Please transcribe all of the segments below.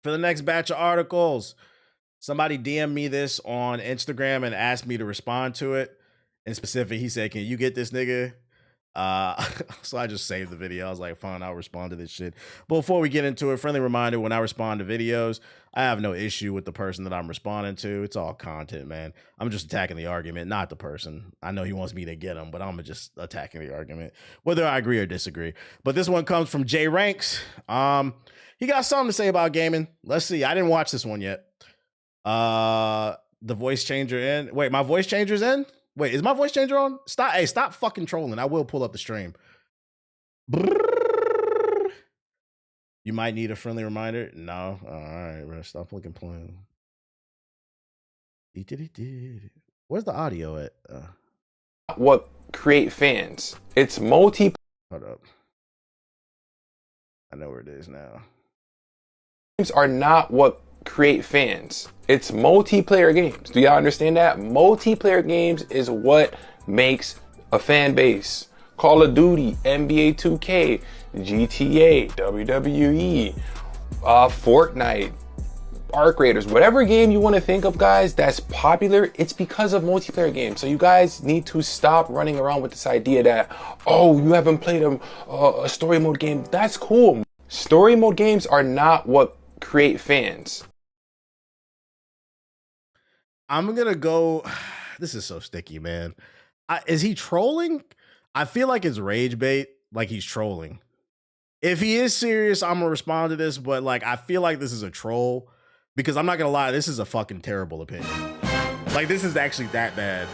For the next batch of articles, somebody DM me this on Instagram and asked me to respond to it. In specific, he said, "Can you get this nigga?" So I just saved the video. I was like, fine, I'll respond to this shit. But before we get into it, friendly reminder, when I respond to videos, I have no issue with the person that I'm responding to. It's all content, man. I'm just attacking the argument, not the person. I know he wants me to get him, but I'm just attacking the argument, whether I agree or disagree. But this one comes from J Ranks. He got something to say about gaming. Let's see. I didn't watch this one yet. The voice changer in. Wait, my voice changer's in? Wait, is my voice changer on? Stop. Hey, stop fucking trolling. I will pull up the stream. You might need a friendly reminder. No. All right, bro. Stop looking playing. Where's the audio at? What create fans? It's multi. Hold up. I know where it is now. Games are not what create fans. It's multiplayer games. Do y'all understand that? Multiplayer games is what makes a fan base. Call of Duty, NBA 2K, GTA, WWE, Fortnite, Arc Raiders, whatever game you want to think of, guys, that's popular, it's because of multiplayer games. So you guys need to stop running around with this idea that, oh, you haven't played a story mode game. That's cool. Story mode games are not what create fans. I'm gonna go. This is so sticky, man. Is he trolling? I feel like it's rage bait, like he's trolling. If he is serious, I'm gonna respond to this, but like I feel like this is a troll because I'm not gonna lie, this is a fucking terrible opinion. Like this is actually that bad.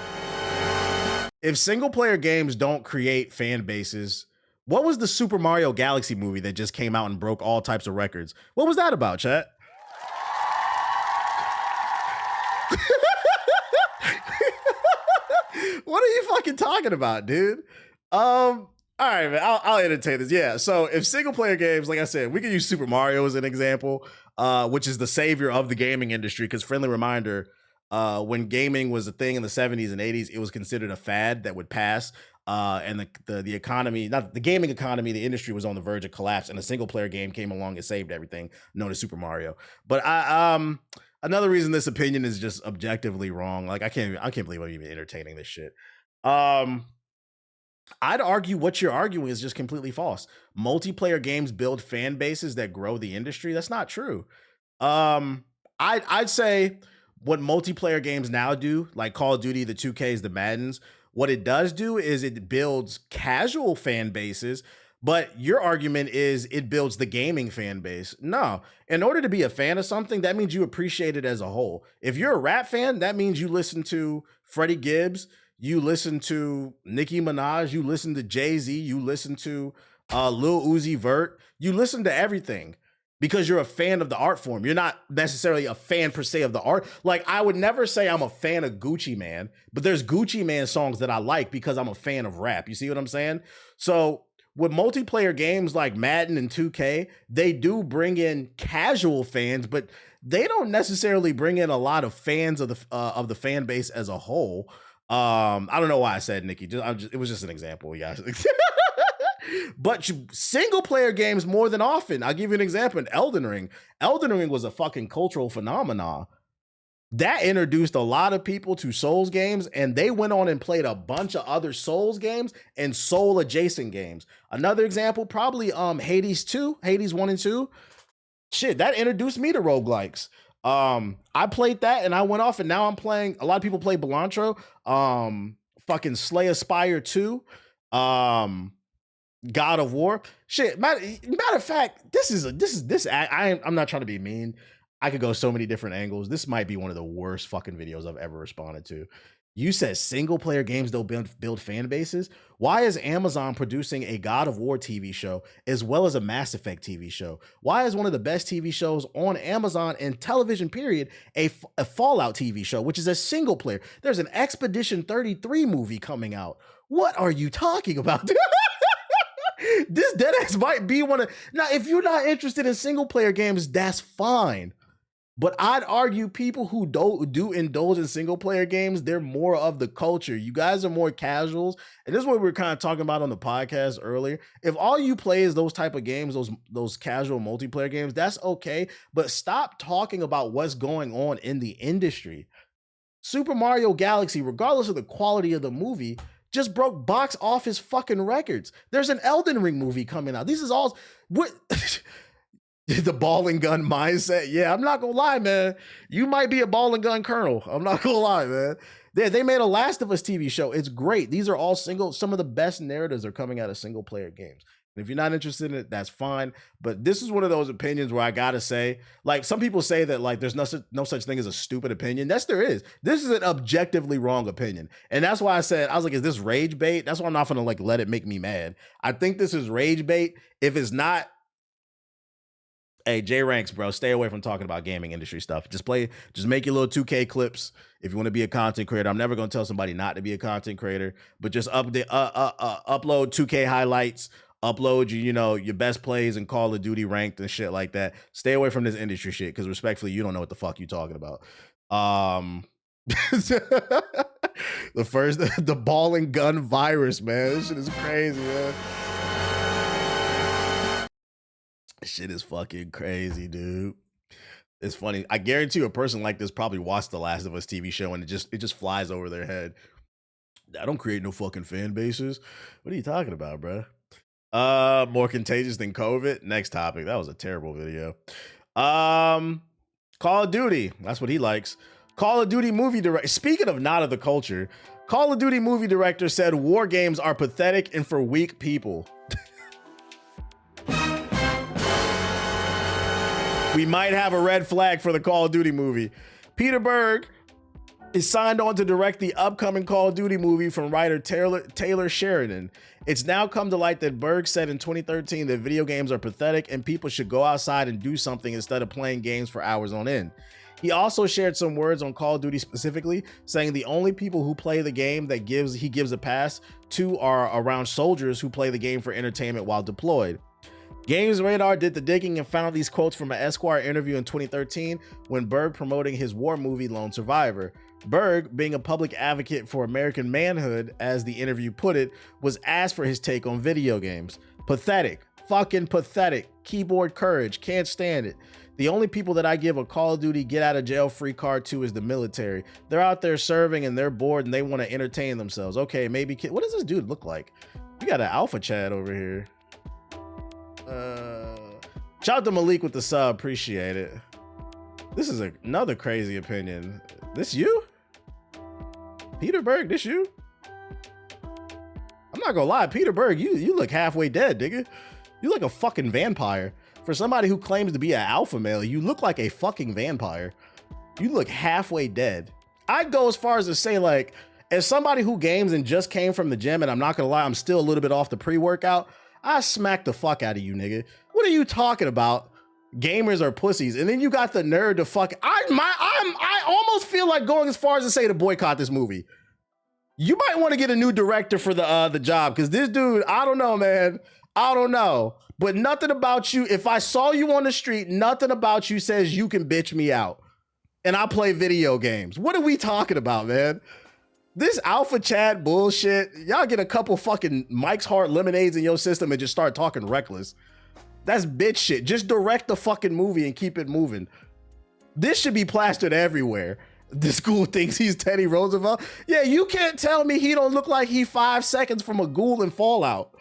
If single player games don't create fan bases, what was the Super Mario Galaxy movie that just came out and broke all types of records? What was that about, chat? What are you fucking talking about, dude? All right, man. I'll entertain this. Yeah. So if single player games, like I said, we can use Super Mario as an example, which is the savior of the gaming industry. Because friendly reminder, when gaming was a thing in the 70s and 80s, it was considered a fad that would pass. And the economy, not the gaming economy, the industry was on the verge of collapse, and a single player game came along and saved everything, known as Super Mario. But another reason this opinion is just objectively wrong. Like I can't believe I'm even entertaining this shit. I'd argue what you're arguing is just completely false. Multiplayer games build fan bases that grow the industry. That's not true. I'd say what multiplayer games now do, like Call of Duty, the 2Ks, the Maddens, what it does do is it builds casual fan bases, but your argument is it builds the gaming fan base. No, in order to be a fan of something, that means you appreciate it as a whole. If you're a rap fan, that means you listen to Freddie Gibbs, you listen to Nicki Minaj, you listen to Jay-Z, you listen to Lil Uzi Vert, you listen to everything because you're a fan of the art form. You're not necessarily a fan per se of the art. Like I would never say I'm a fan of Gucci Mane, but there's Gucci Mane songs that I like because I'm a fan of rap. You see what I'm saying? So with multiplayer games like Madden and 2K, they do bring in casual fans, but they don't necessarily bring in a lot of fans of the fan base as a whole. I don't know why I said Nikki. It was just an example, yeah. But single player games more than often. I'll give you an example. Elden Ring. Elden Ring was a fucking cultural phenomenon. That introduced a lot of people to Souls games, and they went on and played a bunch of other Souls games and Soul adjacent games. Another example, probably Hades 2, Hades 1 and 2. Shit, that introduced me to roguelikes. I played that and I went off, and now I'm playing. A lot of people play Belantro, fucking Slay Aspire 2, God of War. Shit, matter of fact, I'm not trying to be mean. I could go so many different angles. This might be one of the worst fucking videos I've ever responded to. You said single player games don't build fan bases. Why is Amazon producing a God of War TV show as well as a Mass Effect TV show? Why is one of the best TV shows on Amazon and television period a Fallout TV show, which is a single player? There's an Expedition 33 movie coming out. What are you talking about? This deadass might be one of... Now, if you're not interested in single player games, that's fine. But I'd argue people who do indulge in single player games, they're more of the culture. You guys are more casuals. And this is what we were kind of talking about on the podcast earlier. If all you play is those type of games, those casual multiplayer games, that's okay. But stop talking about what's going on in the industry. Super Mario Galaxy, regardless of the quality of the movie, just broke box office fucking records. There's an Elden Ring movie coming out. This is all what the ball and gun mindset. Yeah, I'm not gonna lie, man. You might be a ball and gun colonel. I'm not gonna lie, man. They made a Last of Us TV show. It's great. These are all some of the best narratives are coming out of single player games. And if you're not interested in it, that's fine. But this is one of those opinions where I gotta say, like, some people say that like there's no such thing as a stupid opinion. Yes, there is. This is an objectively wrong opinion. And that's why I was like, is this rage bait? That's why I'm not gonna like let it make me mad. I think this is rage bait. If it's not, hey, J Ranks, bro, stay away from talking about gaming industry stuff. Just make your little 2K clips if you want to be a content creator. I'm never going to tell somebody not to be a content creator, but just upload 2K highlights, upload your best plays and Call of Duty ranked and shit like that. Stay away from this industry shit because respectfully, you don't know what the fuck you're talking about. The ball and gun virus, man. This shit is crazy, man. Shit is fucking crazy, dude. It's funny. I guarantee you a person like this probably watched the Last of Us TV show and it just flies over their head. I don't create no fucking fan bases. What are you talking about, bro? More contagious than COVID. Next topic. That was a terrible video. Call of Duty. That's what he likes. Call of Duty movie director. Speaking of not of the culture, Call of Duty movie director said war games are pathetic and for weak people. We might have a red flag for the Call of Duty movie. Peter Berg is signed on to direct the upcoming Call of Duty movie from writer Taylor Sheridan. It's now come to light that Berg said in 2013 that video games are pathetic and people should go outside and do something instead of playing games for hours on end. He also shared some words on Call of Duty specifically, saying the only people who play the game that he gives a pass to are around soldiers who play the game for entertainment while deployed. Games Radar did the digging and found these quotes from an Esquire interview in 2013 when Berg promoting his war movie Lone Survivor. Berg, being a public advocate for American manhood, as the interview put it, was asked for his take on video games. Pathetic. Fucking pathetic. Keyboard courage. Can't stand it. The only people that I give a Call of Duty get out of jail free card to is the military. They're out there serving and they're bored and they want to entertain themselves. Okay, maybe. What does this dude look like? We got an alpha Chad over here. Shout out to Malik with the sub. Appreciate it. This is another crazy opinion. This you? Peter Berg, this you? I'm not gonna lie, Peter Berg, you look halfway dead, nigga. You look a fucking vampire. For somebody who claims to be an alpha male, you look like a fucking vampire. You look halfway dead. I'd go as far as to say, like, as somebody who games and just came from the gym, and I'm not gonna lie, I'm still a little bit off the pre-workout, I smack the fuck out of you, nigga. What are you talking about? Gamers are pussies. And then you got the nerve to fuck. I almost feel like going as far as to say to boycott this movie. You might want to get a new director for the job, because this dude, I don't know, man. I don't know. But nothing about you, if I saw you on the street, nothing about you says you can bitch me out. And I play video games. What are we talking about, man? This alpha Chad bullshit, y'all get a couple fucking Mike's Hard lemonades in your system and just start talking reckless. That's bitch shit. Just direct the fucking movie and keep it moving. This should be plastered everywhere. The school thinks he's Teddy Roosevelt. Yeah, you can't tell me he don't look like he 5 seconds from a ghoul in Fallout.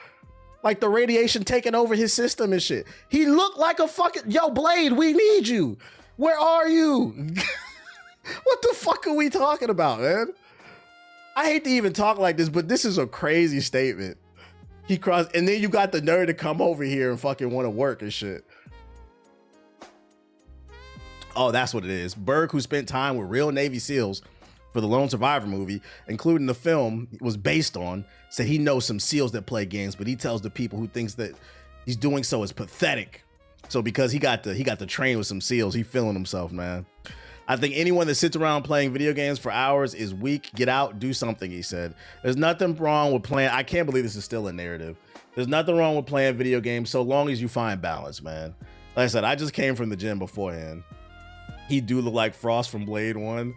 Like the radiation taking over his system and shit. He looked like a fucking, yo, Blade, we need you. Where are you? What the fuck are we talking about, man? I hate to even talk like this, but this is a crazy statement. He crossed, and then you got the nerve to come over here and fucking want to work and shit. Oh, that's what it is. Berg, who spent time with real Navy SEALs for the Lone Survivor movie, including the film it was based on, said he knows some SEALs that play games, but he tells the people who thinks that he's doing so is pathetic. So because he got to train with some SEALs, he feeling himself, man. I think anyone that sits around playing video games for hours is weak. Get out, do something, he said. There's nothing wrong with playing. I can't believe this is still a narrative. There's nothing wrong with playing video games so long as you find balance, man. Like I said, I just came from the gym beforehand. He do look like Frost from Blade 1.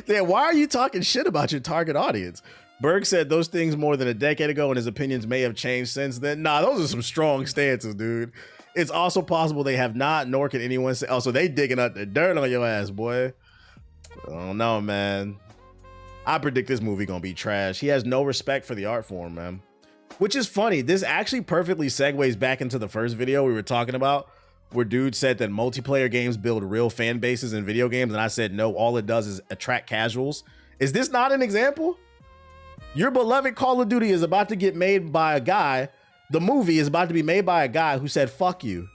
Then why are you talking shit about your target audience? Berg said those things more than a decade ago and his opinions may have changed since then. Nah, those are some strong stances, dude. It's also possible they have not, nor can anyone say, oh, so they digging up the dirt on your ass, boy. I don't know, man. I predict this movie gonna be trash. He has no respect for the art form, man. Which is funny. This actually perfectly segues back into the first video we were talking about, where dude said that multiplayer games build real fan bases in video games, and I said no, all it does is attract casuals. Is this not an example? Your beloved Call of Duty is about to get made by a guy. The movie is about to be made by a guy who said, fuck you.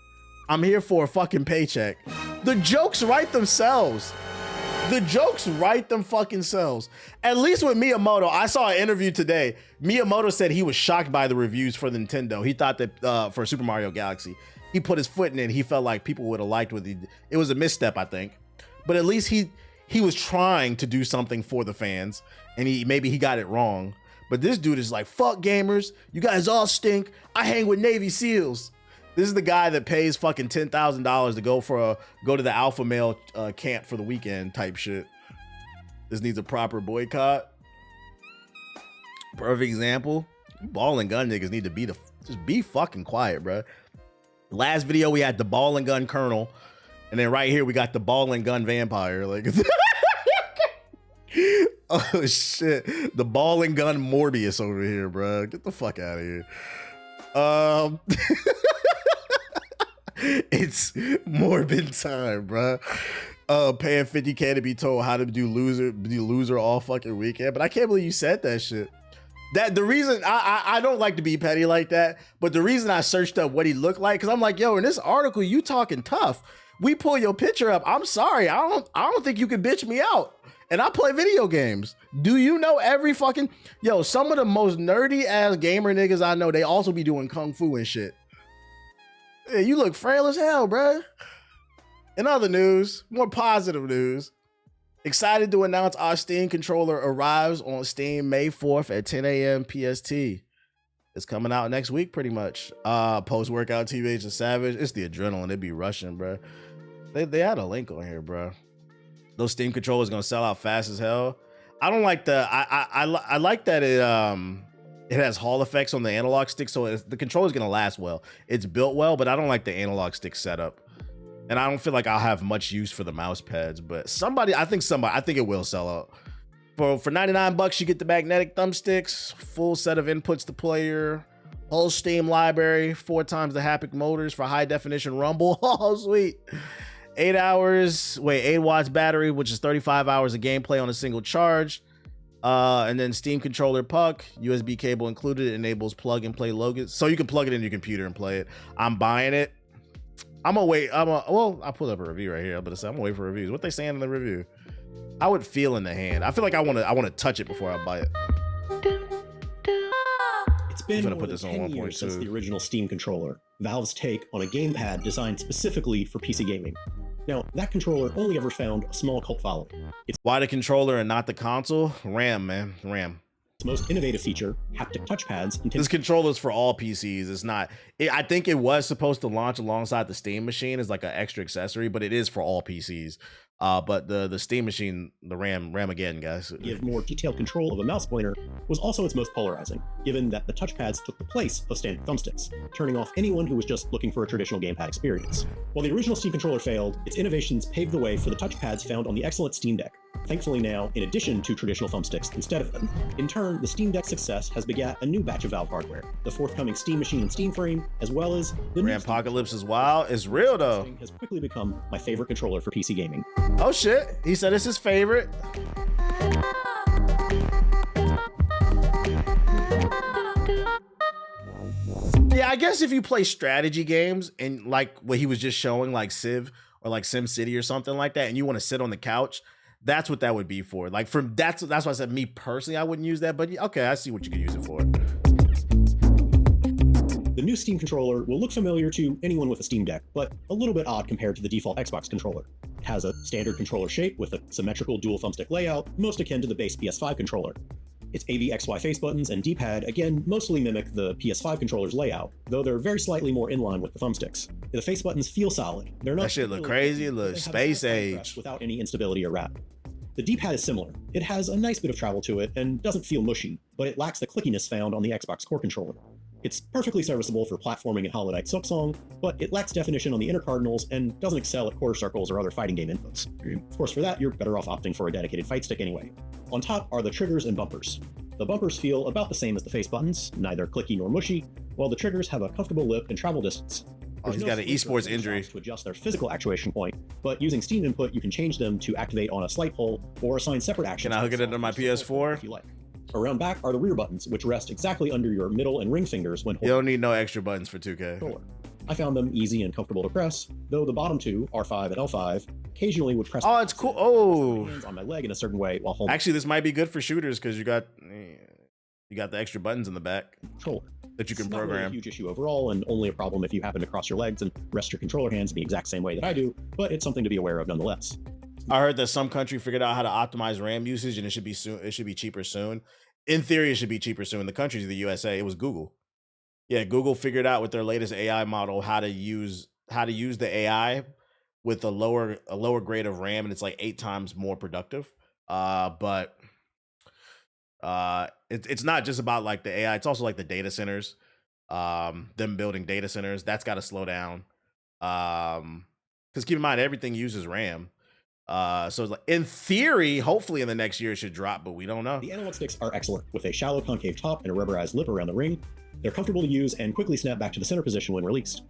I'm here for a fucking paycheck. The jokes write themselves. The jokes write them fucking selves. At least with Miyamoto, I saw an interview today. Miyamoto said he was shocked by the reviews for Nintendo. He thought that for Super Mario Galaxy, he put his foot in it. He felt like people would have liked what he did. It was a misstep, I think. But at least he was trying to do something for the fans, and maybe he got it wrong. But this dude is like, fuck gamers. You guys all stink. I hang with Navy SEALs. This is the guy that pays fucking $10,000 to go to the alpha male camp for the weekend type shit. This needs a proper boycott. Perfect example. Ball and gun niggas need to just be fucking quiet, bro. Last video we had the ball and gun colonel, and then right here we got the ball and gun vampire. Like, oh shit, the ball and gun Morbius over here, bro. Get the fuck out of here. It's morbid time, bro. Paying $50K to be told how to be loser all fucking weekend. But I can't believe you said that shit. That the reason I don't like to be petty like that, but the reason I searched up what he looked like, because I'm like, yo, in this article you talking tough. We pull your picture up. I'm sorry, I don't think you can bitch me out. And I play video games. Do you know every fucking some of the most nerdy ass gamer niggas I know, they also be doing kung fu and shit. Yeah, you look frail as hell, bruh. In other news, more positive news. Excited to announce our Steam controller arrives on Steam May 4th at 10 a.m. PST. It's coming out next week, pretty much. Post-workout TVH and Savage. It's the adrenaline. They be rushing, bruh. They had a link on here, bruh. Those Steam controllers gonna sell out fast as hell. I don't like I like that it has Hall effects on the analog stick, so the controller's gonna last well. It's built well, but I don't like the analog stick setup. And I don't feel like I'll have much use for the mouse pads, but I think it will sell out. For $99, you get the magnetic thumbsticks, full set of inputs to player, whole Steam library, 4 times the haptic motors for high definition rumble. Oh, sweet. 8 watts battery, which is 35 hours of gameplay on a single charge. And then Steam controller puck, USB cable included, enables plug and play logos. So you can plug it in your computer and play it. I'm buying it. I'm gonna wait. I'll pull up a review right here. I'm gonna wait for reviews. What they saying in the review? I would feel in the hand. I feel like I want to touch it before I buy it. It's been more than 10 years since the original Steam controller, Valve's take on a gamepad designed specifically for PC gaming. Now, that controller only ever found a small cult following. Why the controller and not the console? RAM, man. RAM. Its most innovative feature, haptic touchpads. This controller is for all PCs. It's not. I think it was supposed to launch alongside the Steam machine as like an extra accessory, but it is for all PCs. But the Steam machine, the RAM again, guys. Give more detailed control of a mouse pointer was also its most polarizing, given that the touchpads took the place of standard thumbsticks, turning off anyone who was just looking for a traditional gamepad experience. While the original Steam controller failed, its innovations paved the way for the touchpads found on the excellent Steam Deck. Thankfully now, in addition to traditional thumbsticks instead of them. In turn, the Steam Deck's success has begat a new batch of Valve hardware, the forthcoming Steam Machine and Steam Frame, as well as the new Apocalypse is wild. It's real though. Has quickly become my favorite controller for PC gaming. Oh shit, he said it's his favorite. Yeah, I guess if you play strategy games and like what he was just showing, like Civ or like SimCity or something like that, and you want to sit on the couch, that's what that would be for. Like that's why I said me personally, I wouldn't use that, but okay, I see what you could use it for. The new Steam controller will look familiar to anyone with a Steam Deck, but a little bit odd compared to the default Xbox controller. It has a standard controller shape with a symmetrical dual thumbstick layout, most akin to the base PS5 controller. Its AVXY face buttons and D-pad, again, mostly mimic the PS5 controller's layout, though they're very slightly more in line with the thumbsticks. The face buttons feel solid. They're not That shit look crazy, it looks space age. Without any instability or wrap. The D-pad is similar. It has a nice bit of travel to it and doesn't feel mushy, but it lacks the clickiness found on the Xbox Core controller. It's perfectly serviceable for platforming in Hollow Knight Silksong, but it lacks definition on the inner cardinals and doesn't excel at quarter circles or other fighting game inputs. Of course, for that, you're better off opting for a dedicated fight stick anyway. On top are the triggers and bumpers. The bumpers feel about the same as the face buttons, neither clicky nor mushy, while the triggers have a comfortable lip and travel distance. Oh, he's got an esports injury. To adjust their physical actuation point, but using Steam input, you can change them to activate on a slight pull or assign separate actions. Can I hook it into my PS4? If you like. Around back are the rear buttons, which rest exactly under your middle and ring fingers when holding. You don't need no extra buttons for 2K. Controller. I found them easy and comfortable to press, though the bottom two, R5 and L5, occasionally would press. Oh, it's cool. Oh, hands on my leg in a certain way while holding. Actually, this might be good for shooters because you got the extra buttons in the back controller that you can it's not really program. a huge issue overall, and only a problem if you happen to cross your legs and rest your controller hands in the exact same way that I do. But it's something to be aware of nonetheless. I heard that some country figured out how to optimize RAM usage, and it should be soon. It should be cheaper soon. In theory, it should be cheaper soon. The country's the USA. It was Google. Yeah, Google figured out with their latest AI model how to use the AI with a lower grade of RAM, and it's like 8 times more productive. But it's not just about like the AI. It's also like the data centers. Them building data centers, that's got to slow down. Because keep in mind, everything uses RAM. So it's like, in theory, hopefully in the next year it should drop, but we don't know. The analog sticks are excellent, with a shallow concave top and a rubberized lip around the ring. They're comfortable to use and quickly snap back to the center position when released.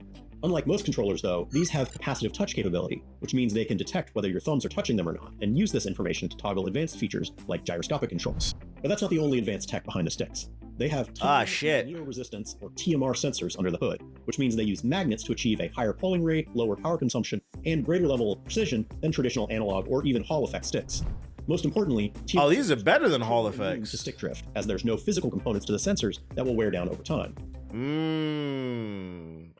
Unlike most controllers, though, these have capacitive touch capability, which means they can detect whether your thumbs are touching them or not, and use this information to toggle advanced features like gyroscopic controls. But that's not the only advanced tech behind the sticks. They have resistance or TMR sensors under the hood, which means they use magnets to achieve a higher polling rate, lower power consumption, and greater level of precision than traditional analog or even Hall effect sticks. Most importantly, these are better than Hall effects. To stick drift, as there's no physical components to the sensors that will wear down over time.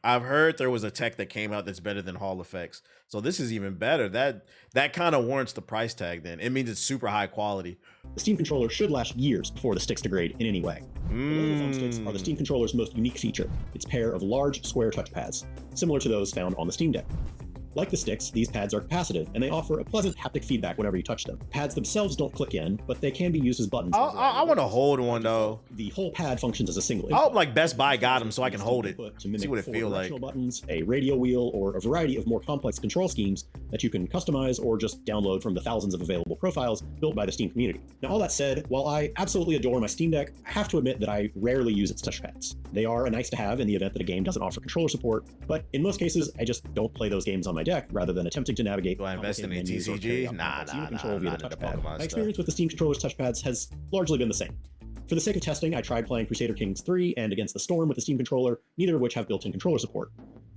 I've heard there was a tech that came out that's better than Hall effects. So this is even better. That kind of warrants the price tag then. It means it's super high quality. The Steam controller should last years before the sticks degrade in any way. The logo thumbsticks are the Steam controller's most unique feature, its pair of large square touchpads, similar to those found on the Steam Deck. Like the sticks, these pads are capacitive, and they offer a pleasant haptic feedback whenever you touch them. Pads themselves don't click in, but they can be used as buttons. I want to hold one, though. The whole pad functions as a single I hope like Best Buy got them so I can hold it, see what it feels like. Buttons, a radio wheel, or a variety of more complex control schemes that you can customize or just download from the thousands of available profiles built by the Steam community. Now, all that said, while I absolutely adore my Steam Deck, I have to admit that I rarely use its touchpads. They are a nice to have in the event that a game doesn't offer controller support, but in most cases, I just don't play those games on my deck rather than attempting to navigate. Do I invest in a TCG? Nah, My experience with the Steam controller's touchpads has largely been the same. For the sake of testing, I tried playing Crusader Kings 3 and Against the Storm with the Steam controller, neither of which have built-in controller support.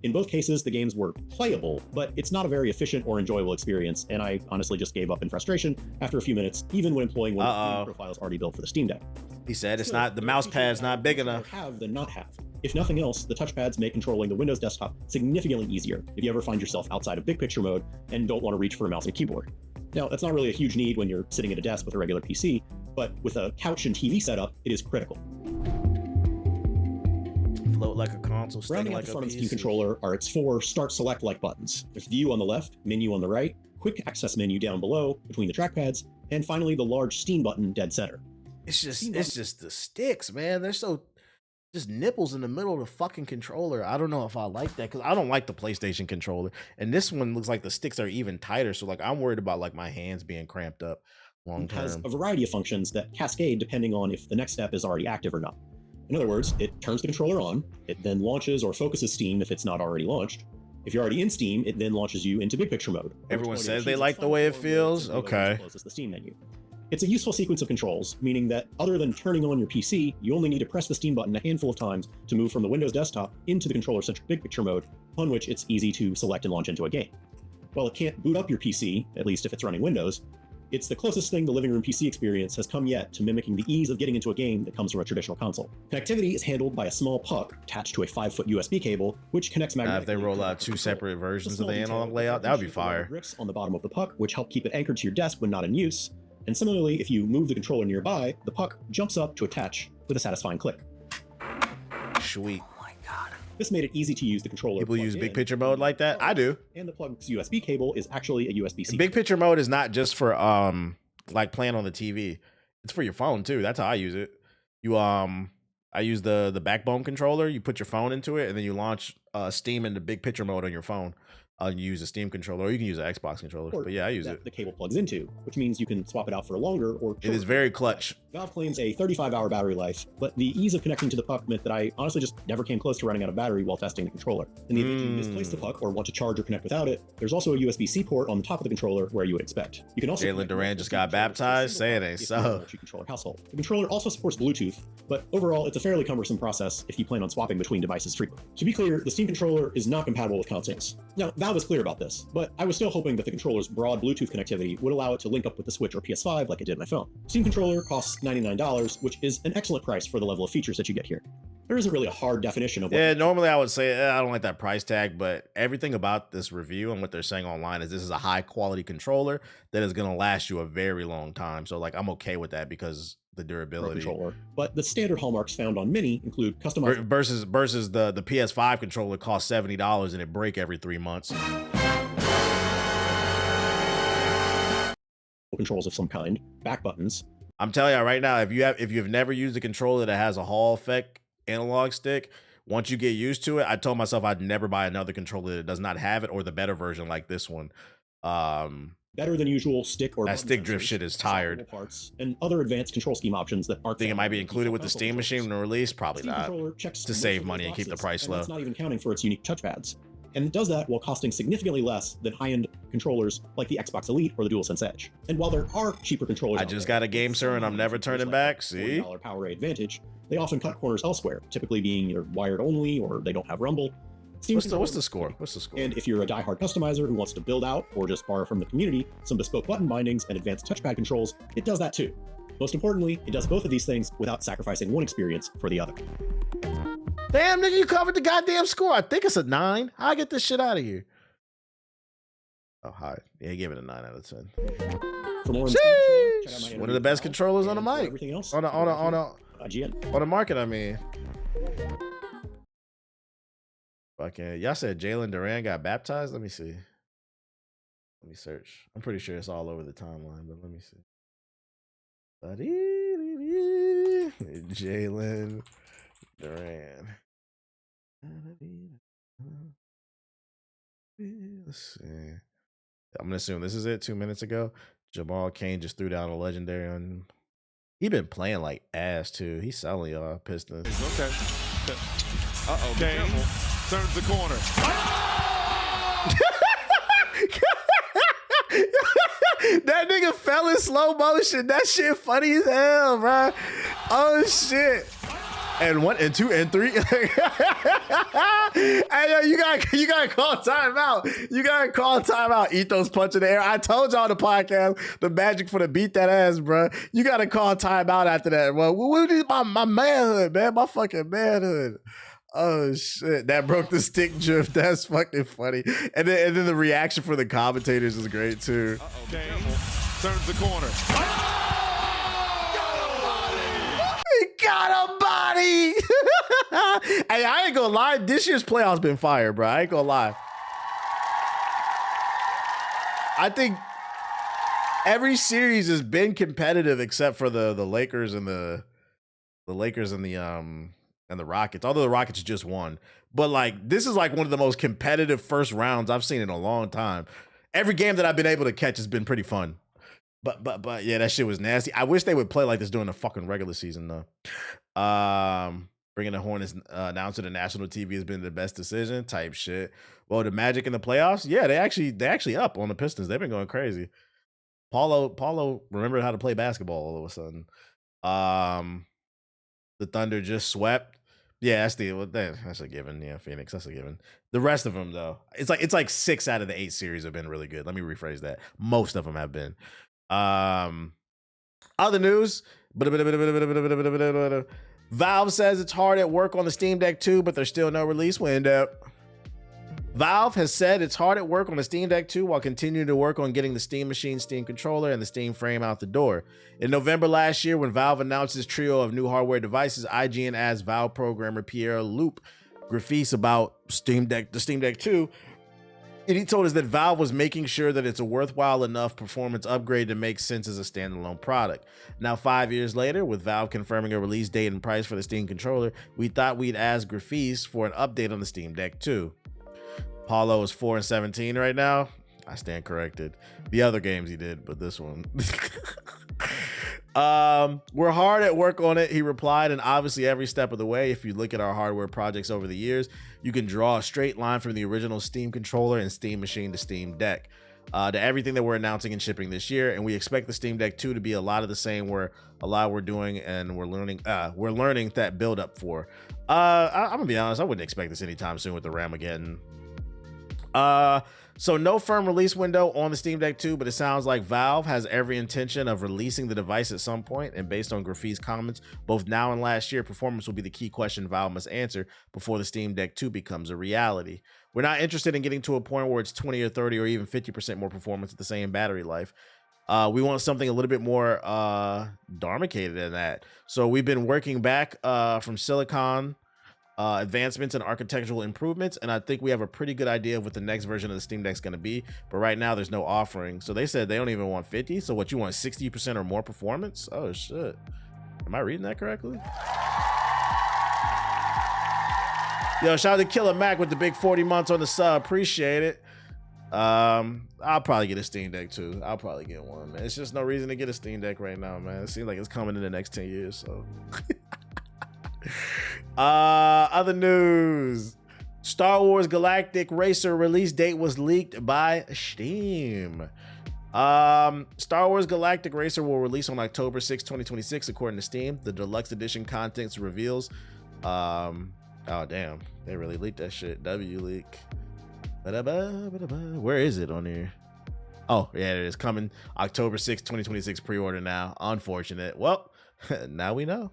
In both cases, the games were playable, but it's not a very efficient or enjoyable experience, and I honestly just gave up in frustration after a few minutes, even when employing one of the profiles already built for the Steam Deck. He said it's not, the mouse pad's not big enough. Have than not have. If nothing else, the touchpads make controlling the Windows desktop significantly easier if you ever find yourself outside of big picture mode and don't want to reach for a mouse and keyboard. Now, that's not really a huge need when you're sitting at a desk with a regular PC, but with a couch and TV setup, it is critical. Float like a console, rounding out the front of the Steam controller are its 4 start-select-like buttons. There's View on the left, Menu on the right, Quick Access menu down below between the trackpads, and finally the large Steam button dead center. It's just the sticks, man. They're so just nipples in the middle of the fucking controller. I don't know if I like that because I don't like the PlayStation controller, and this one looks like the sticks are even tighter. So like I'm worried about like my hands being cramped up long term. It has a variety of functions that cascade depending on if the next step is already active or not. In other words, it turns the controller on, it then launches or focuses Steam if it's not already launched. If you're already in Steam, it then launches you into big picture mode. Everyone says they like the way it feels. Okay. Closes the Steam menu. It's a useful sequence of controls, meaning that other than turning on your PC, you only need to press the Steam button a handful of times to move from the Windows desktop into the controller-centric big picture mode, upon which it's easy to select and launch into a game. While it can't boot up your PC, at least if it's running Windows, it's the closest thing the living room PC experience has come yet to mimicking the ease of getting into a game that comes from a traditional console. Connectivity is handled by a small puck attached to a 5-foot USB cable, which connects magnetically. If they roll out 2 separate versions of the analog layout, that would be fire. Grips on the bottom of the puck, which help keep it anchored to your desk when not in use. And similarly, if you move the controller nearby, the puck jumps up to attach with a satisfying click. Sweet. This made it easy to use the controller. People use big picture mode like that? I do. And the plug's USB cable is actually a USB-C. Big picture mode is not just for like playing on the TV. It's for your phone too. That's how I use it. I use the backbone controller. You put your phone into it and then you launch Steam into big picture mode on your phone. You use a Steam controller, or you can use an Xbox controller. But yeah, I use it. The cable plugs into, which means you can swap it out for a longer or shorter. It is very clutch. Valve claims a 35-hour battery life, but the ease of connecting to the puck meant that I honestly just never came close to running out of battery while testing the controller. In the event you misplace the puck or want to charge or connect without it, there's also a USB-C port on the top of the controller where you would expect. You can also Jalen Duran just got baptized. Say it ain't so. Controller household. The controller also supports Bluetooth, but overall it's a fairly cumbersome process if you plan on swapping between devices frequently. To be clear, the Steam controller is not compatible with consoles. Now, Valve is clear about this, but I was still hoping that the controller's broad Bluetooth connectivity would allow it to link up with the Switch or PS5 like it did my phone. Steam controller costs $99, which is an excellent price for the level of features that you get here. There isn't really a hard definition of what... Yeah, normally I would say I don't like that price tag, but everything about this review and what they're saying online is this is a high quality controller that is going to last you a very long time. So like I'm okay with that because the durability. Controller. But the standard hallmarks found on Mini include customized... Versus the PS5 controller costs $70 and it break every 3 months. Controls of some kind, back buttons. I'm telling you right now, if you've never used a controller that has a Hall effect analog stick, once you get used to it, I told myself I'd never buy another controller that does not have it or the better version like this one. Better than usual stick or that stick drift shit is tired. Parts and other advanced control scheme options that aren't. Think it might be included with the Steam machine in the release? Probably not. To save money and keep the price low. It's not even counting for its unique touchpads. And it does that while costing significantly less than high-end controllers like the Xbox Elite or the DualSense Edge. And while there are cheaper controllers, I just got a game, sir, and I'm never turning back. See, Power Advantage, they often cut corners elsewhere, typically being either wired only or they don't have rumble. What's the score? What's the score? And if you're a diehard customizer who wants to build out or just borrow from the community some bespoke button bindings and advanced touchpad controls, it does that too. Most importantly, it does both of these things without sacrificing one experience for the other. Damn, nigga, you covered the goddamn score. I think it's a 9. How I get this shit out of here? Oh, hi. Yeah, give it a 9 out of 10. For more Sheesh. One of the best controllers on the mic. Everything else on the market, I mean. Fucking, y'all said Jalen Duran got baptized? Let me see. Let me search. I'm pretty sure it's all over the timeline, but let me see. Jalen Duran. Let's see. I'm gonna assume this is it. 2 minutes ago, Jamal Cain just threw down a legendary on. He been playing like ass too. He's selling y'all Pistons. Okay. Uh-oh. Cain turns the corner. That nigga fell in slow motion. That shit funny as hell, bro. Oh shit. And 1 and 2 and 3. Hey yo, you gotta call timeout. You gotta call timeout. Ethos punch in the air. I told y'all on the podcast the magic for the beat that ass, bro. You gotta call timeout after that, bro. What is my manhood, man? My fucking manhood. Oh shit, that broke the stick drift. That's fucking funny. And then the reaction for the commentators is great too. Okay. Turns the corner. He got a body. Hey, I ain't gonna lie. This year's playoffs been fire, bro. I ain't gonna lie. I think every series has been competitive except for the Lakers and the Lakers and the Rockets. Although the Rockets just won, but like this is like one of the most competitive first rounds I've seen in a long time. Every game that I've been able to catch has been pretty fun. But yeah, that shit was nasty. I wish they would play like this during the fucking regular season though. Bringing the Hornets announcer to national TV has been the best decision type shit. Well, the Magic in the playoffs, yeah, they actually up on the Pistons. They've been going crazy. Paulo remembered how to play basketball all of a sudden. The Thunder just swept. Yeah, that's a given. Yeah, Phoenix, that's a given. The rest of them though, it's like 6 out of the 8 series have been really good. Let me rephrase that. Most of them have been. Other news. Valve says it's hard at work on the Steam Deck too, but there's still no release window. Valve has said it's hard at work on the Steam Deck 2 while continuing to work on getting the Steam Machine, Steam Controller, and the Steam Frame out the door. In November last year, when Valve announced its trio of new hardware devices, IGN asked Valve programmer Pierre Loup Griffiths about the Steam Deck 2, and he told us that Valve was making sure that it's a worthwhile enough performance upgrade to make sense as a standalone product. Now, 5 years later, with Valve confirming a release date and price for the Steam Controller, we thought we'd ask Griffiths for an update on the Steam Deck 2. Paulo is 4 and 17 right now. I stand corrected. The other games he did, but this one. We're hard at work on it, he replied, and obviously every step of the way, if you look at our hardware projects over the years, you can draw a straight line from the original Steam Controller and Steam Machine to Steam Deck, to everything that we're announcing and shipping this year, and we expect the Steam Deck 2 to be a lot of the same, where a lot we're doing and we're learning that build up for. I'm gonna be honest, I wouldn't expect this anytime soon with the Ramageddon. So no firm release window on the Steam Deck 2, but it sounds like Valve has every intention of releasing the device at some point, and based on Griffiths' comments, both now and last year, performance will be the key question Valve must answer before the Steam Deck 2 becomes a reality. We're not interested in getting to a point where it's 20 or 30 or even 50% more performance at the same battery life. We want something a little bit more darmicated than that. So we've been working back from silicon advancements and architectural improvements, and I think we have a pretty good idea of what the next version of the Steam Deck is going to be, but right now there's no offering. So they said they don't even want 50. So what, you want 60% or more performance? Oh shit, am I reading that correctly? Yo, shout out to Killer Mac with the big 40 months on the sub, appreciate it. I'll probably get a Steam Deck too. I'll probably get one, man. It's just no reason to get a Steam Deck right now, man. It seems like it's coming in the next 10 years, so. Other news. Star Wars Galactic Racer release date was leaked by Steam. Star Wars Galactic Racer will release on October 6, 2026, according to Steam. The deluxe edition contents reveals. Oh damn, they really leaked that shit. W leak. Where is it on here? Oh yeah, it is coming October 6, 2026 pre-order now. Unfortunate. Well, now we know.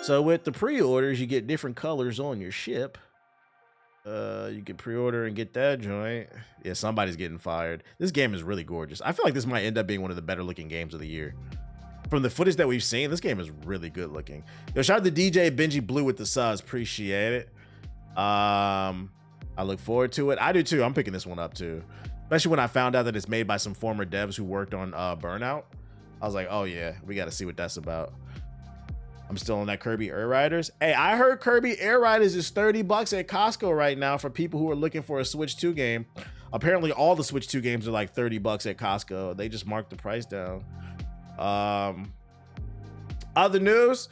So with the pre-orders, you get different colors on your ship. You can pre-order and get that joint. Yeah, somebody's getting fired. This game is really gorgeous. I feel like this might end up being one of the better looking games of the year. From the footage that we've seen, this game is really good looking. Yo, shout out to DJ Benji Blue with the subs. Appreciate it. I look forward to it. I do too. I'm picking this one up too. Especially when I found out that it's made by some former devs who worked on Burnout. I was like, oh yeah, we got to see what that's about. I'm still on that Kirby Air Riders. Hey, I heard Kirby Air Riders is $30 at Costco right now for people who are looking for a Switch 2 game. Apparently all the Switch 2 games are like $30 at Costco. They just marked the price down. Other news,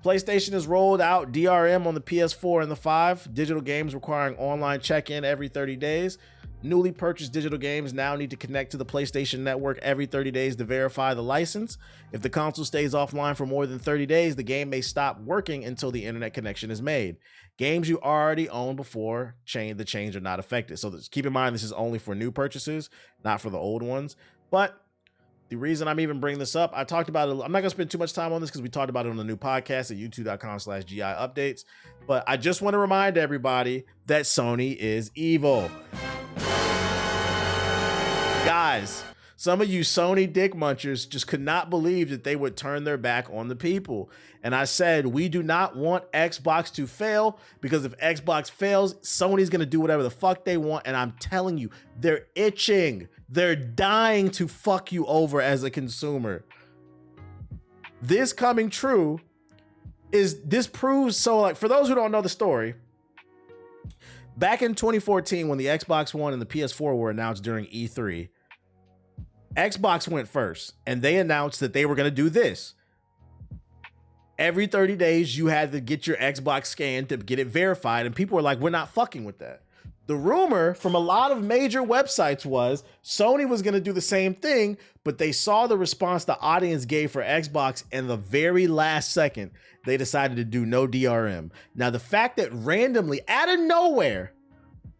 PlayStation has rolled out DRM on the PS4 and the 5. Digital games requiring online check-in every 30 days. Newly purchased digital games now need to connect to the PlayStation Network every 30 days to verify the license. If the console stays offline for more than 30 days, the game may stop working until the internet connection is made. Games you already owned before the change are not affected. So keep in mind, this is only for new purchases, not for the old ones. But the reason I'm even bringing this up, I talked about it. I'm not going to spend too much time on this because we talked about it on the new podcast at youtube.com/GI updates. But I just want to remind everybody that Sony is evil. Guys, some of you Sony dick munchers just could not believe that they would turn their back on the people. And I said, we do not want Xbox to fail, because if Xbox fails, Sony's going to do whatever the fuck they want. And I'm telling you, they're itching. They're dying to fuck you over as a consumer. This coming true this proves, so like, for those who don't know the story, back in 2014, when the Xbox One and the PS4 were announced during E3, Xbox went first, and they announced that they were going to do this. Every 30 days, you had to get your Xbox scanned to get it verified, and people were like, we're not fucking with that. The rumor from a lot of major websites was Sony was going to do the same thing, but they saw the response the audience gave for Xbox, and the very last second, they decided to do no DRM. Now, the fact that randomly, out of nowhere,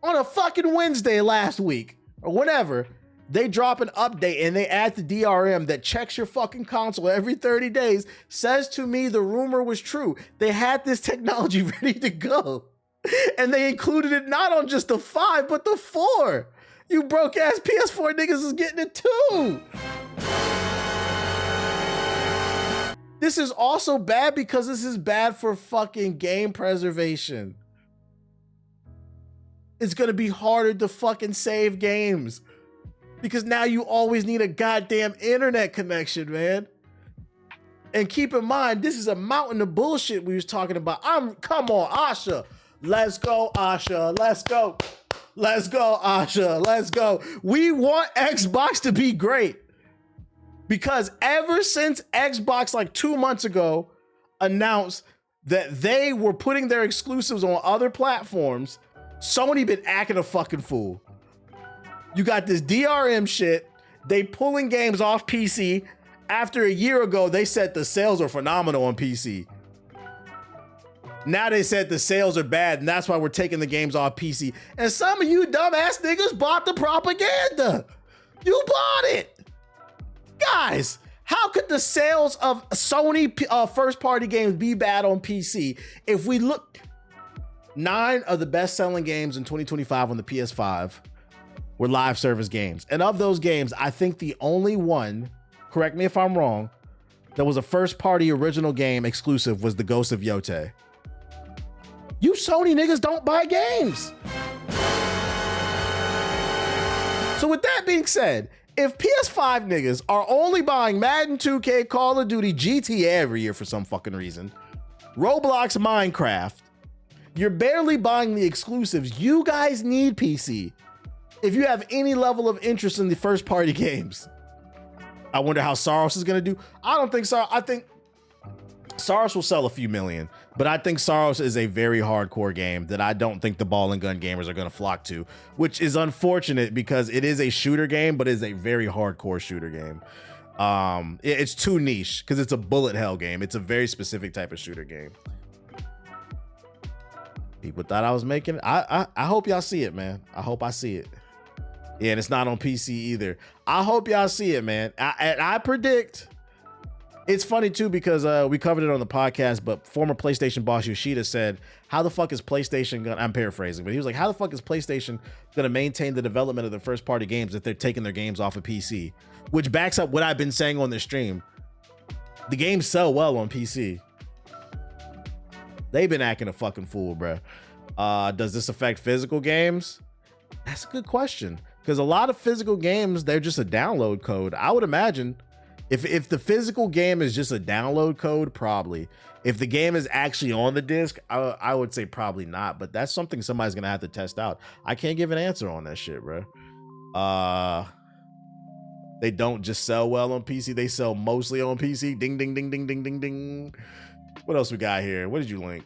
on a fucking Wednesday last week, or whatever, they drop an update and they add the DRM that checks your fucking console every 30 days, says to me the rumor was true. They had this technology ready to go. And they included it not on just the 5, but the 4. You broke ass PS4 niggas is getting it too. This is also bad because this is bad for fucking game preservation. It's gonna be harder to fucking save games because now you always need a goddamn internet connection, man. And keep in mind, this is a mountain of bullshit we was talking about. Come on, Asha. Let's go, Asha. Let's go. Let's go, Asha. Let's go. We want Xbox to be great. Because ever since Xbox like 2 months ago announced that they were putting their exclusives on other platforms, Sony been acting a fucking fool. You got this DRM shit. They pulling games off PC. After a year ago, they said the sales are phenomenal on PC. Now they said the sales are bad, and that's why we're taking the games off PC. And some of you dumbass niggas bought the propaganda. You bought it. Guys, how could the sales of Sony first-party games be bad on PC? If we look, 9 of the best-selling games in 2025 on the PS5 were live service games. And of those games, I think the only one, correct me if I'm wrong, that was a first-party original game exclusive was The Ghost of Yote. You Sony niggas don't buy games. So with that being said, if PS5 niggas are only buying Madden 2K, Call of Duty, GTA every year for some fucking reason, Roblox, Minecraft, you're barely buying the exclusives. You guys need PC if you have any level of interest in the first party games. I wonder how Soros is going to do. I don't think so. I think Soros will sell a few million, but I think Soros is a very hardcore game that I don't think the ball and gun gamers are going to flock to, which is unfortunate because it is a shooter game, but it is a very hardcore shooter game. It's too niche because it's a bullet hell game. It's a very specific type of shooter game. People thought I was making it. I hope y'all see it, man. I hope I see it. Yeah, and it's not on PC either. I hope y'all see it, man. I predict. It's funny too because we covered it on the podcast, but former PlayStation boss Yoshida said, how the fuck is PlayStation gonna, I'm paraphrasing, but he was like, how the fuck is PlayStation gonna maintain the development of the first party games if they're taking their games off of PC? Which backs up what I've been saying on the stream. The games sell well on PC. They've been acting a fucking fool, bro. Does this affect physical games? That's a good question. Because a lot of physical games, they're just a download code. I would imagine if the physical game is just a download code, probably. If the game is actually on the disc, I would say probably not. But that's something somebody's going to have to test out. I can't give an answer on that shit, bro. They don't just sell well on PC. They sell mostly on PC. Ding, ding, ding, ding, ding, ding, ding. What else we got here? What did you link?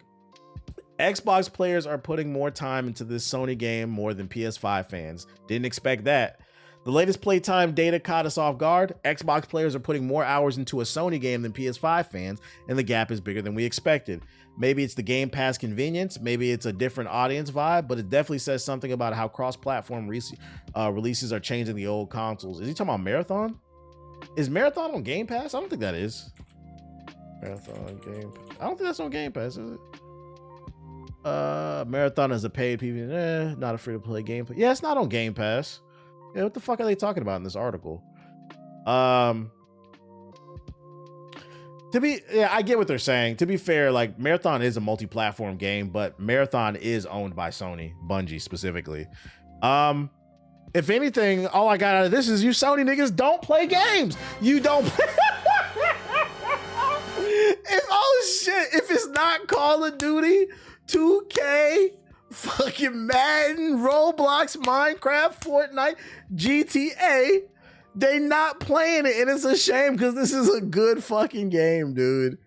Xbox players are putting more time into this Sony game more than PS5 fans. Didn't expect that. The latest playtime data caught us off guard. Xbox players are putting more hours into a Sony game than PS5 fans, and the gap is bigger than we expected. Maybe it's the Game Pass convenience, maybe it's a different audience vibe, but it definitely says something about how cross-platform releases are changing the old consoles. Is he talking about Marathon? Is Marathon on Game Pass? I don't think that is. Marathon Game Pass. I don't think that's on Game Pass, is it? Marathon is a paid PvP, not a free-to-play game. Yeah, it's not on Game Pass. Yeah, what the fuck are they talking about in this article? I get what they're saying. To be fair, like Marathon is a multi-platform game, but Marathon is owned by Sony, Bungie specifically. If anything, all I got out of this is you Sony niggas don't play games. You don't play. If it's not Call of Duty, 2K, fucking Madden, Roblox, Minecraft, Fortnite, GTA, they not playing it, and it's a shame because this is a good fucking game, dude.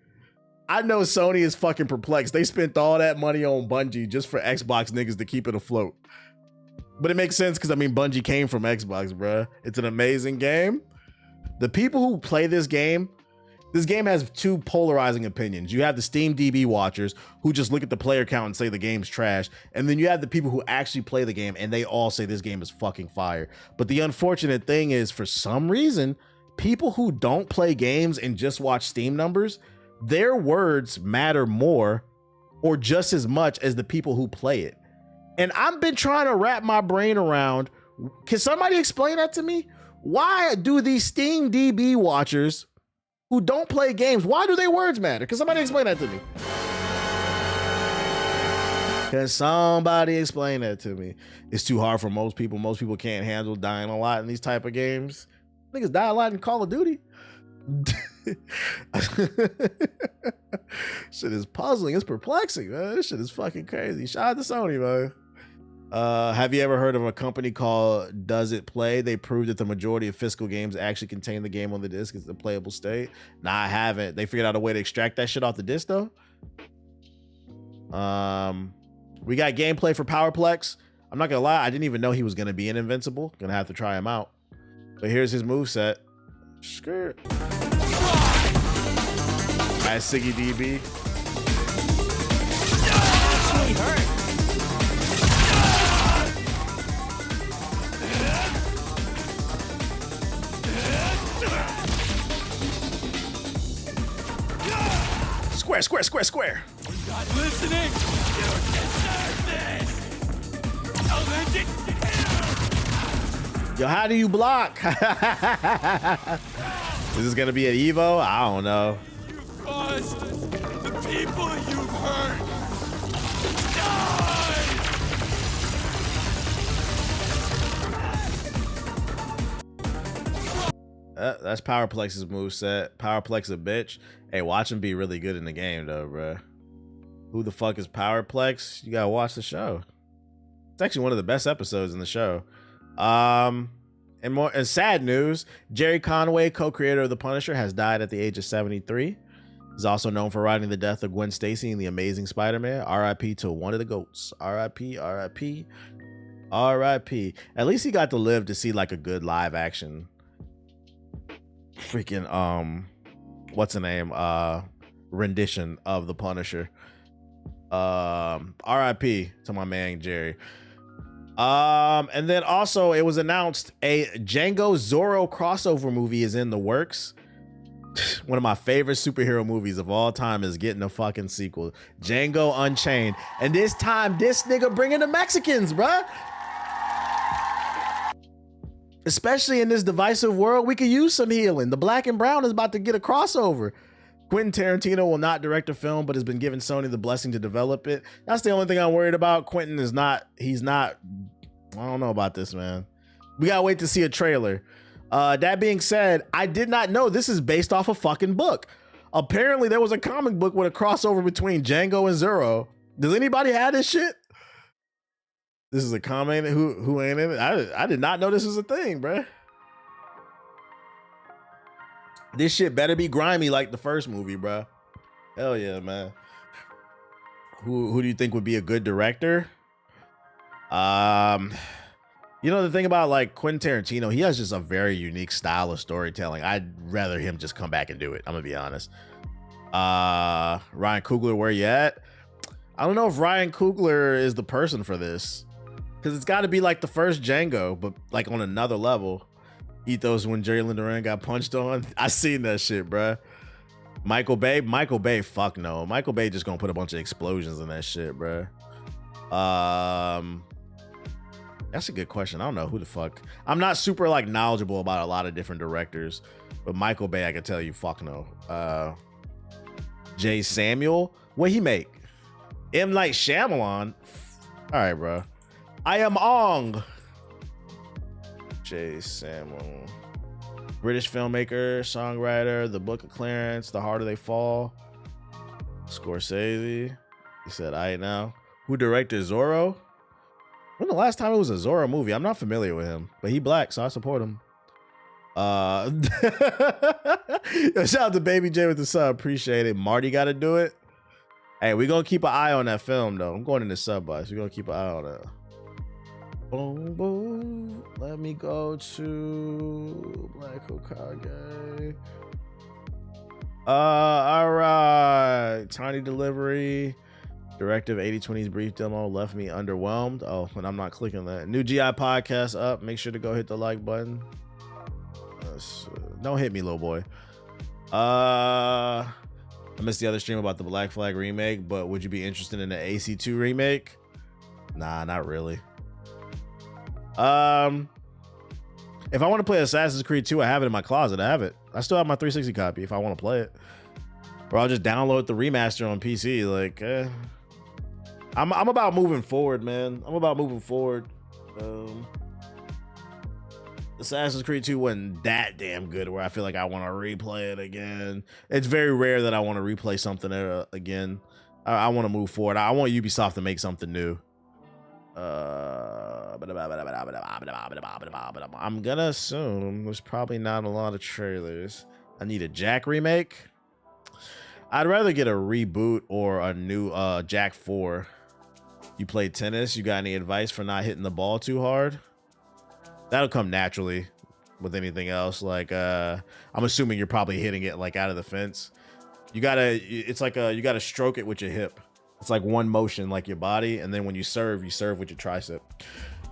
I know Sony is fucking perplexed. They spent all that money on Bungie just for Xbox niggas to keep it afloat. But it makes sense because, I mean, Bungie came from Xbox, bruh. It's an amazing game. The people who play this game has two polarizing opinions. You have the Steam DB watchers who just look at the player count and say the game's trash. And then you have the people who actually play the game and they all say this game is fucking fire. But the unfortunate thing is, for some reason, people who don't play games and just watch Steam numbers, their words matter more or just as much as the people who play it. And I've been trying to wrap my brain around, can somebody explain that to me? Why do these Steam DB watchers who don't play games, why do their words matter? Can somebody explain that to me? Can somebody explain that to me? It's too hard for most people. Most people can't handle dying a lot in these type of games. Niggas die a lot in Call of Duty. Shit is puzzling. It's perplexing, man. This shit is fucking crazy. Shout out to Sony, man. Have you ever heard of a company called Does It Play? They proved that the majority of physical games actually contain the game on the disc as a playable state. Nah, I haven't. They figured out a way to extract that shit off the disc, though. We got gameplay for Powerplex. I'm not gonna lie, I didn't even know he was gonna be in Invincible. Gonna have to try him out. But here's his moveset. Skirt. That's Siggy DB. Square, square, square, square. Not listening. You deserve this. Yo, how do you block? Is this gonna be an Evo? I don't know. You caused the people you hurt. Die. That's Powerplex's moveset. Powerplex a bitch. Hey, watch him be really good in the game though, bruh. Who the fuck is Powerplex? You gotta watch the show. It's actually one of the best episodes in the show. And sad news, Jerry Conway, co-creator of The Punisher, has died at the age of 73. He's also known for writing the death of Gwen Stacy in The Amazing Spider-Man. R.I.P. to one of the GOATs. R.I.P. R.I.P. R.I.P. At least he got to live to see like a good live action freaking what's the name? Rendition of The Punisher. R.I.P. to my man Jerry. And then also it was announced a Django Zorro crossover movie is in the works. One of my favorite superhero movies of all time is getting a fucking sequel. Django Unchained. And this time, this nigga bringing the Mexicans, bruh. Especially in this divisive world, we could use some healing. The black and brown is about to get a crossover. Quentin Tarantino will not direct a film, but has been given Sony the blessing to develop it. That's the only thing I'm worried about. Quentin is not, he's not, I don't know about this, man. We gotta wait to see a trailer. That being said, I did not know this is based off a fucking book. Apparently there was a comic book with a crossover between Django and Zorro. Does anybody have this shit? This is a comment who ain't in it. I did not know this was a thing, bruh. This shit better be grimy like the first movie, bruh. Hell yeah, man. Who do you think would be a good director? You know, the thing about like Quentin Tarantino, he has just a very unique style of storytelling. I'd rather him just come back and do it. I'm gonna be honest. Ryan Coogler, where you at? I don't know if Ryan Coogler is the person for this, because it's got to be like the first Django, but like on another level. Ethos when Jalen Duran got punched on. I seen that shit, bruh. Michael Bay, fuck no. Michael Bay just gonna put a bunch of explosions in that shit, bruh. That's a good question. I don't know who the fuck. I'm not super like knowledgeable about a lot of different directors, but Michael Bay, I can tell you, fuck no. Jay Samuel, what he make? M. Night Shyamalan. All right, bro. I am Ong. Jay Samuel, British filmmaker, songwriter, The Book of Clarence, The Harder They Fall. Scorsese. He said, "I now." Who directed Zorro? When the last time it was a Zorro movie? I'm not familiar with him, but he black, so I support him. Shout out to Baby J with the sub. Appreciate it. Marty got to do it. Hey, we're going to keep an eye on that film, though. I'm going in the sub bus. We're going to keep an eye on it. Boom, boom. Let me go to Black Hokage. All right. Tiny Delivery. Directive 8020's brief demo left me underwhelmed. Oh, and I'm not clicking that. New GI podcast up. Make sure to go hit the like button. Don't hit me, little boy. I missed the other stream about the Black Flag remake, but would you be interested in the AC2 remake? Nah, not really. If I want to play Assassin's Creed 2, I have it in my closet. I have it. I still have my 360 copy if I want to play it. Or I'll just download the remaster on PC. Like, I'm about moving forward, man. I'm about moving forward. Assassin's Creed 2 wasn't that damn good where I feel like I want to replay it again. It's very rare that I want to replay something again. I want to move forward. I want Ubisoft to make something new. I'm gonna assume there's probably not a lot of trailers. I need a Jack remake. I'd rather get a reboot or a new Jack 4. You play tennis? You got any advice for not hitting the ball too hard? That'll come naturally with anything else. Like I'm assuming you're probably hitting it like out of the fence. You gotta stroke it with your hip. It's like one motion, like your body, and then when you serve with your tricep,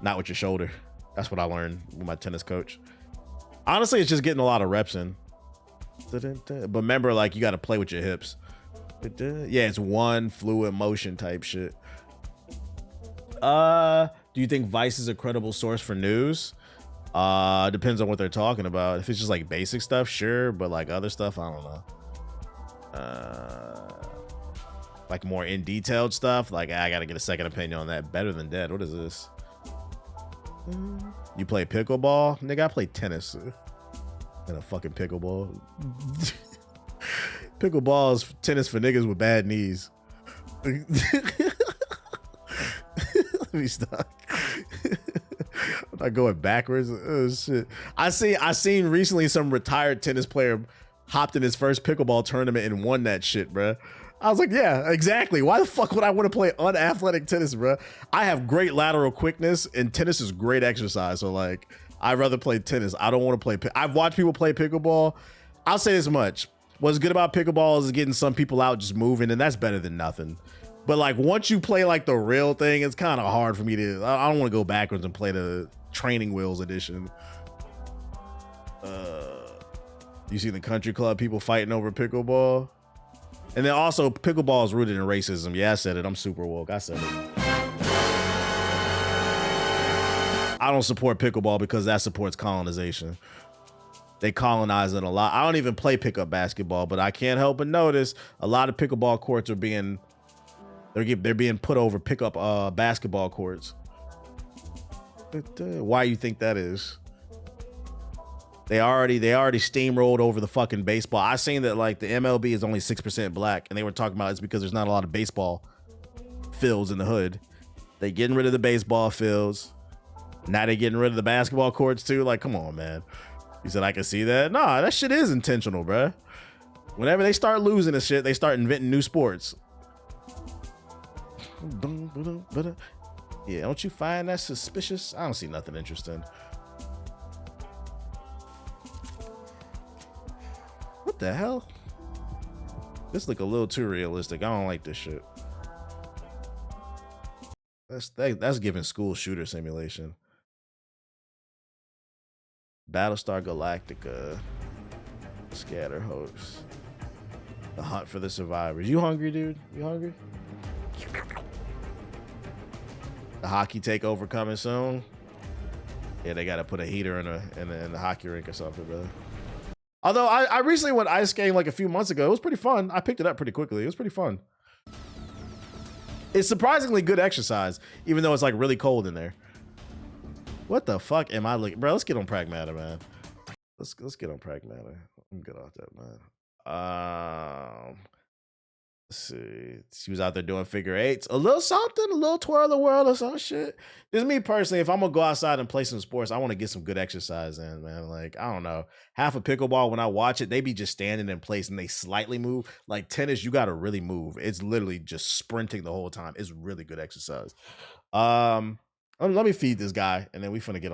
not with your shoulder. That's what I learned with my tennis coach. Honestly, it's just getting a lot of reps in. But remember, like, you got to play with your hips. Yeah, it's one fluid motion type shit. Do you think Vice is a credible source for news? Depends on what they're talking about. If it's just like basic stuff, sure, but like other stuff, I don't know. Like more in detailed stuff, like I gotta get a second opinion on that. Better Than Dead. What is this? You play pickleball? Nigga, I play tennis. And a fucking pickleball. Pickleball is tennis for niggas with bad knees. Let me stop. I'm not going backwards. Oh shit. I seen recently some retired tennis player hopped in his first pickleball tournament and won that shit, bruh. I was like, yeah, exactly. Why the fuck would I want to play unathletic tennis, bro? I have great lateral quickness, and tennis is great exercise. So, like, I'd rather play tennis. I don't want to play. I've watched people play pickleball. I'll say this much. What's good about pickleball is getting some people out just moving, and that's better than nothing. But, like, once you play, like, the real thing, it's kind of hard for me to... I don't want to go backwards and play the training wheels edition. You see the country club people fighting over pickleball? And then also, pickleball is rooted in racism. Yeah, I said it. I'm super woke. I said it. I don't support pickleball because that supports colonization. They colonize it a lot. I don't even play pickup basketball, but I can't help but notice a lot of pickleball courts are being put over pickup basketball courts. Why you think that is? They already steamrolled over the fucking baseball. I seen that like the MLB is only 6% black, and they were talking about it's because there's not a lot of baseball fields in the hood. They getting rid of the baseball fields. Now they getting rid of the basketball courts too. Like, come on, man. You said I can see that? Nah, that shit is intentional, bruh. Whenever they start losing this shit, they start inventing new sports. Yeah, don't you find that suspicious? I don't see nothing interesting. What the hell? This look a little too realistic. I don't like this shit. That's giving school shooter simulation. Battlestar Galactica. Scatter hosts. The hunt for the survivors. You hungry, dude? You hungry? The hockey takeover coming soon. Yeah, they gotta put a heater in the hockey rink or something, brother. Although I recently went ice skating like a few months ago. It was pretty fun. I picked it up pretty quickly. It was pretty fun. It's surprisingly good exercise, even though it's like really cold in there. What the fuck am I looking? Bro, let's get on Pragmata, man. Let's get on Pragmata. I'm good off that, man. Let's see. She was out there doing figure eights. A little something, a little twirl the world or some shit. Just me personally, if I'm gonna go outside and play some sports, I want to get some good exercise in, man. Like, I don't know. Half of pickleball, when I watch it, they be just standing in place and they slightly move. Like tennis, you gotta really move. It's literally just sprinting the whole time. It's really good exercise. Let me feed this guy and then we finna get on.